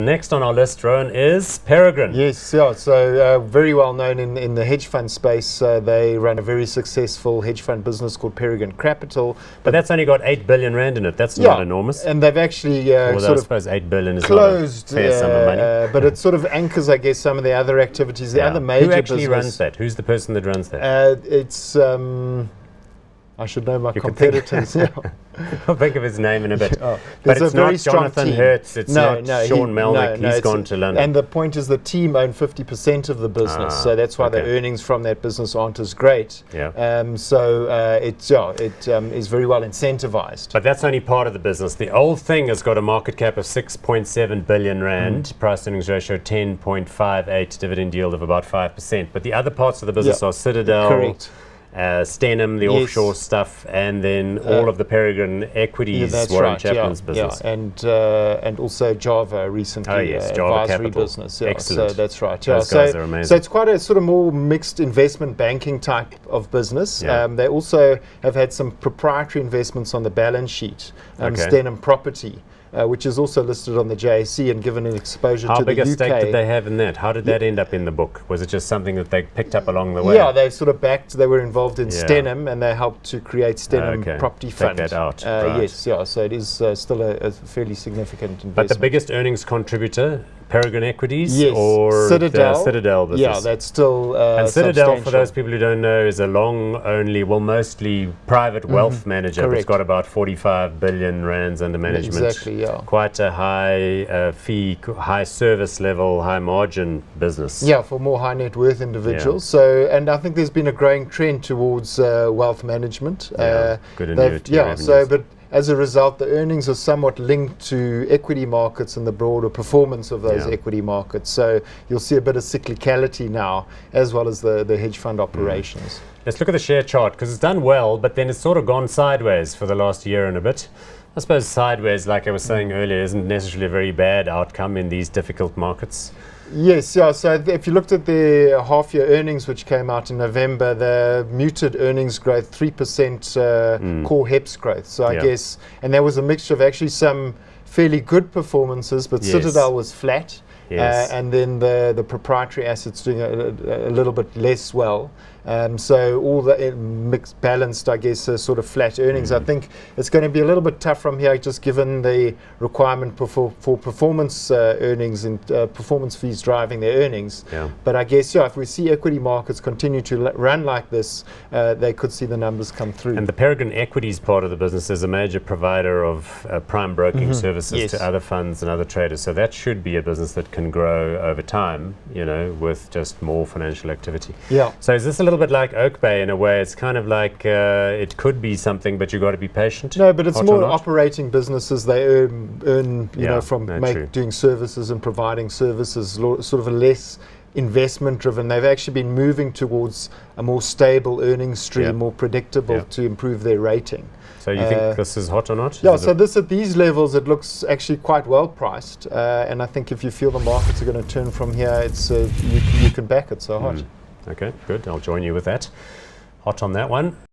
Next on our list, Rowan, is Peregrine. Yes, yeah. So very well known in the hedge fund space. They run a very successful hedge fund business called Peregrine Capital. But that's only got 8 billion rand in it. That's not enormous. And they've actually sort of, I suppose 8 billion is closed not a fair sum of money. But it sort of anchors, I guess, some of the other activities. The other major Who actually business runs that? Who's the person that runs that? It's I should know my competitors. I'll think of his name in a bit. But it's not Jonathan Hertz, it's not Sean Melnick, he's gone to London. And the point is the team own 50% of the business, so that's why the earnings from that business aren't as great. So it is very well incentivized. But that's only part of the business. The old thing has got a market cap of 6.7 billion rand, price earnings ratio 10.58, dividend yield of about 5%. But the other parts of the business are Citadel, correct. Stenham, the offshore stuff, and then all of the Peregrine equities, Warren Chapman's business. And also Java recently, Java advisory Capital. business. Excellent. So that's right. Those guys are amazing. So it's quite a sort of more mixed investment banking type of business. They also have had some proprietary investments on the balance sheet, Stenham Property. Which is also listed on the JSE and given an exposure to the UK. How big a stake did they have in that? How did that end up in the book? Was it just something that they picked up along the way? Yeah, they sort of they were involved in Stenham and they helped to create Stenham Property Fund. Take that out. Yes, so it is still a fairly significant investment. But the biggest earnings contributor, Peregrine Equities, or Citadel business? Yeah, that's still and Citadel, for those people who don't know, is a mostly private wealth manager. It's got about 45 billion rands under management. Exactly. Quite a high fee, high service level, high margin business. Yeah, for more high net worth individuals. So, and I think there's been a growing trend towards wealth management. Good annuity revenues. But as a result, the earnings are somewhat linked to equity markets and the broader performance of those equity markets. So you'll see a bit of cyclicality now, as well as the hedge fund operations. Let's look at the share chart, because it's done well, but then it's sort of gone sideways for the last year and a bit. I suppose sideways, like I was saying earlier, isn't necessarily a very bad outcome in these difficult markets. Yes, so if you looked at the half-year earnings, which came out in November, the muted earnings growth, 3% core HEPS growth. So I guess, and there was a mixture of actually some fairly good performances, but Citadel was flat. And then the proprietary assets doing a little bit less well. So all the mixed, balanced, I guess, sort of flat earnings. I think it's going to be a little bit tough from here, just given the requirement for performance earnings and performance fees driving their earnings. But I guess, if we see equity markets continue to run like this, they could see the numbers come through. And the Peregrine Equities part of the business is a major provider of prime broking services to other funds and other traders. So that should be a business that can grow over time, with just more financial activity. So is this a little bit like Oak Bay in a way? It's kind of like it could be something, but you've got to be patient. No, but it's more operating businesses. They earn from doing services and providing services, sort of a less investment driven. They've actually been moving towards a more stable earnings stream, more predictable, to improve their rating. So you think this is hot or not? So this at these levels, it looks actually quite well priced. And I think if you feel the markets are going to turn from here, it's you can back it. So hot. Okay, good. I'll join you with that. Hot on that one.